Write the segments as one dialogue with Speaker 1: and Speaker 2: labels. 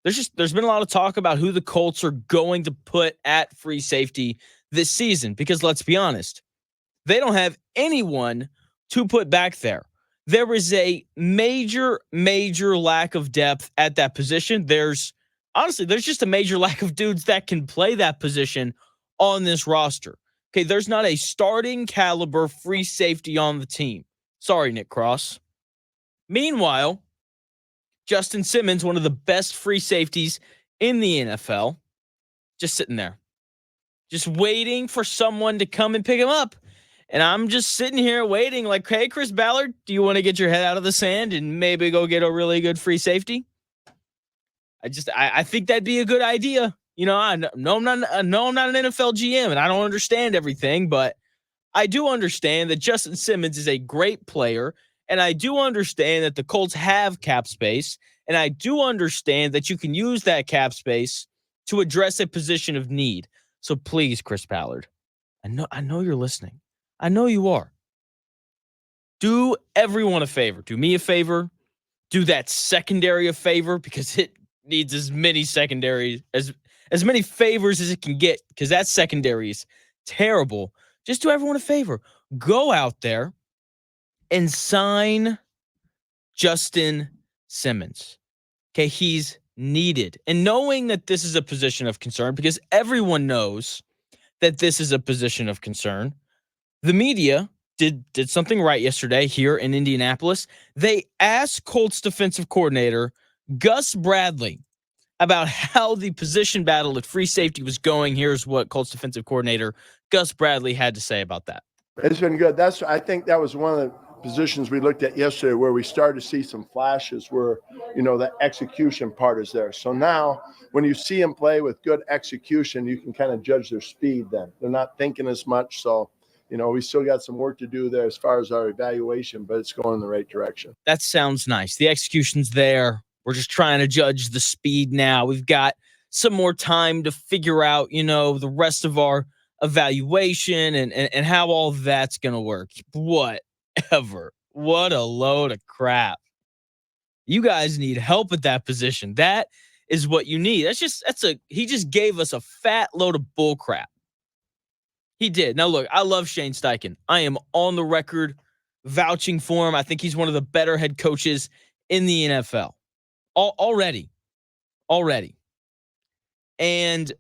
Speaker 1: there's been a lot of talk about who the Colts are going to put at free safety this season because let's be honest, they don't have anyone to put back there. There is a major lack of depth at that position. There's just a major lack of dudes that can play that position on this roster. Okay, there's not a starting caliber free safety on the team. Sorry, Nick Cross. Meanwhile, Justin Simmons, one of the best free safeties in the NFL, just sitting there, just waiting for someone to come and pick him up. And I'm just sitting here waiting like, hey, Chris Ballard, do you want to get your head out of the sand and maybe go get a really good free safety? I think that'd be a good idea. You know, I'm not an NFL GM and I don't understand everything, but I do understand that Justin Simmons is a great player. And I do understand that the Colts have cap space. And I do understand that you can use that cap space to address a position of need. So please, Chris Ballard, I know you're listening. I know you are. Do everyone a favor. Do me a favor. Do that secondary a favor because it needs as many secondaries, as many favors as it can get because that secondary is terrible. Just do everyone a favor. Go out there and sign Justin Simmons. Okay, he's needed. And knowing that this is a position of concern, because everyone knows that this is a position of concern, the media did something right yesterday here in Indianapolis. They asked Colts defensive coordinator Gus Bradley about how the position battle at free safety was going. Here's what Colts defensive coordinator Gus Bradley had to say about that.
Speaker 2: It's been good. I think that was one of the positions we looked at yesterday where we started to see some flashes where, the execution part is there. So now when you see them play with good execution, you can kind of judge their speed then. They're not thinking as much. So, we still got some work to do there as far as our evaluation, but it's going in the right direction.
Speaker 1: That sounds nice. The execution's there. We're just trying to judge the speed now. We've got some more time to figure out, the rest of our evaluation and how all that's going to work. Whatever. What a load of crap. You guys need help at that position. That is what you need. He just gave us a fat load of bull crap. He did. Now, look, I love Shane Steichen. I am on the record vouching for him. I think he's one of the better head coaches in the NFL. Already. And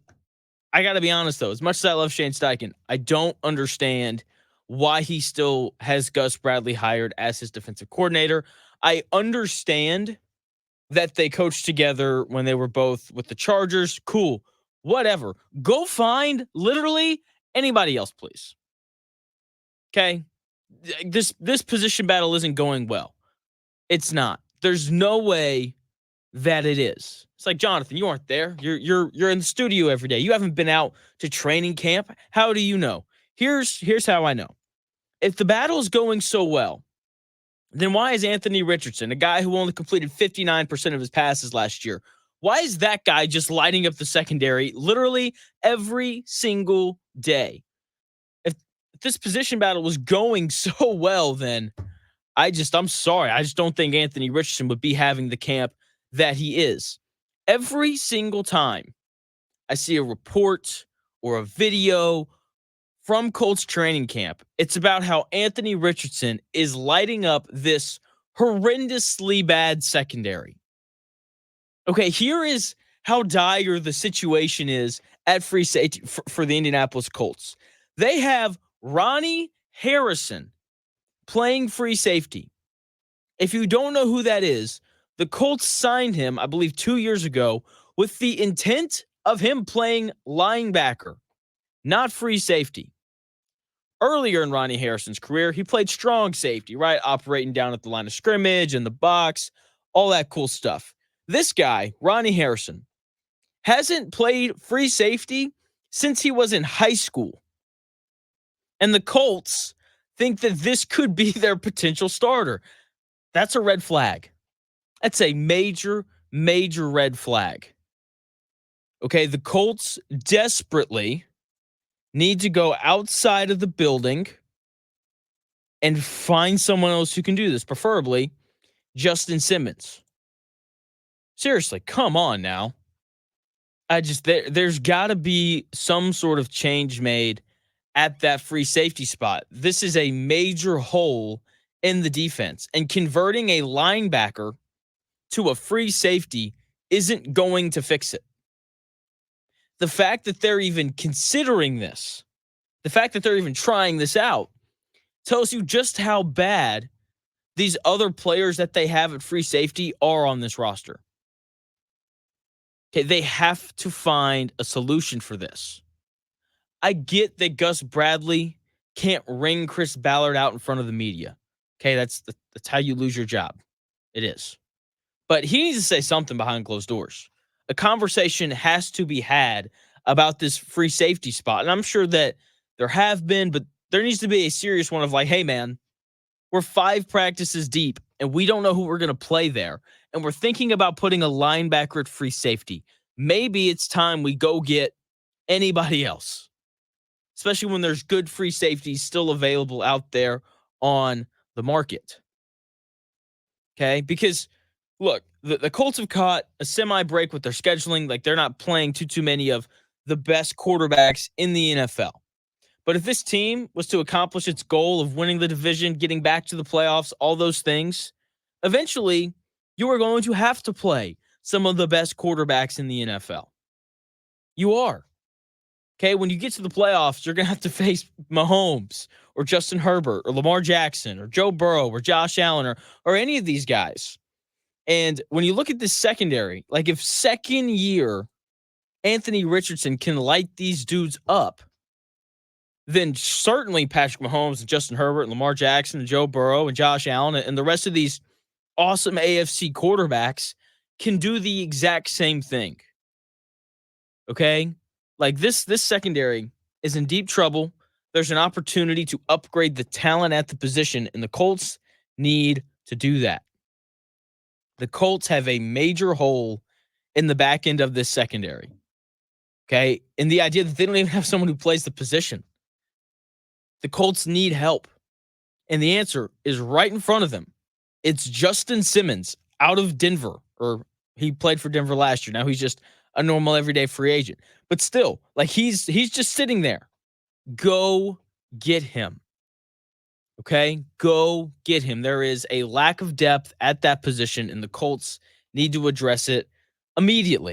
Speaker 1: I got to be honest, though, as much as I love Shane Steichen, I don't understand why he still has Gus Bradley hired as his defensive coordinator. I understand that they coached together when they were both with the Chargers. Cool. Whatever. Go find literally anybody else, please. Okay? This position battle isn't going well. It's not. There's no way that it is. It's like, Jonathan, you aren't there. You're in the studio every day. You haven't been out to training camp. How do you know? Here's how I know. If the battle is going so well, then why is Anthony Richardson, a guy who only completed 59% of his passes last year, why is that guy just lighting up the secondary literally every single day? If this position battle was going so well, then I'm sorry. I just don't think Anthony Richardson would be having the camp that he is. Every single time I see a report or a video from Colts training camp, it's about how Anthony Richardson is lighting up this horrendously bad secondary. Okay, here is how dire the situation is at free safety for the Indianapolis Colts. They have Ronnie Harrison playing free safety. If you don't know who that is, the Colts signed him, I believe, 2 years ago with the intent of him playing linebacker, not free safety. Earlier in Ronnie Harrison's career, he played strong safety, right? Operating down at the line of scrimmage and the box, all that cool stuff. This guy, Ronnie Harrison, hasn't played free safety since he was in high school. And the Colts think that this could be their potential starter. That's a red flag. That's a major red flag. Okay, the Colts desperately need to go outside of the building and find someone else who can do this, preferably Justin Simmons. Seriously, come on now. There's got to be some sort of change made at that free safety spot. This is a major hole in the defense, and converting a linebacker to a free safety isn't going to fix it. The fact that they're even considering this, the fact that they're even trying this out, tells you just how bad these other players that they have at free safety are on this roster. Okay, they have to find a solution for this. I get that Gus Bradley can't ring Chris Ballard out in front of the media. Okay, that's how you lose your job. It is. But he needs to say something behind closed doors. A conversation has to be had about this free safety spot. And I'm sure that there have been, but there needs to be a serious one of like, hey, man, we're 5 practices deep and we don't know who we're going to play there. And we're thinking about putting a linebacker at free safety. Maybe it's time we go get anybody else, especially when there's good free safeties still available out there on the market. Okay, because look, the Colts have caught a semi-break with their scheduling. Like, they're not playing too many of the best quarterbacks in the NFL. But if this team was to accomplish its goal of winning the division, getting back to the playoffs, all those things, eventually you are going to have to play some of the best quarterbacks in the NFL. You are. Okay, when you get to the playoffs, you're going to have to face Mahomes or Justin Herbert or Lamar Jackson or Joe Burrow or Josh Allen or any of these guys. And when you look at this secondary, like if second year Anthony Richardson can light these dudes up, then certainly Patrick Mahomes and Justin Herbert and Lamar Jackson and Joe Burrow and Josh Allen and the rest of these awesome AFC quarterbacks can do the exact same thing. Okay? Like this secondary is in deep trouble. There's an opportunity to upgrade the talent at the position, and the Colts need to do that. The Colts have a major hole in the back end of this secondary. Okay? And the idea that they don't even have someone who plays the position. The Colts need help. And the answer is right in front of them. It's Justin Simmons out of Denver, or he played for Denver last year. Now he's just a normal everyday free agent. But still, like he's just sitting there. Go get him. Okay? Go get him. There is a lack of depth at that position, and the Colts need to address it immediately.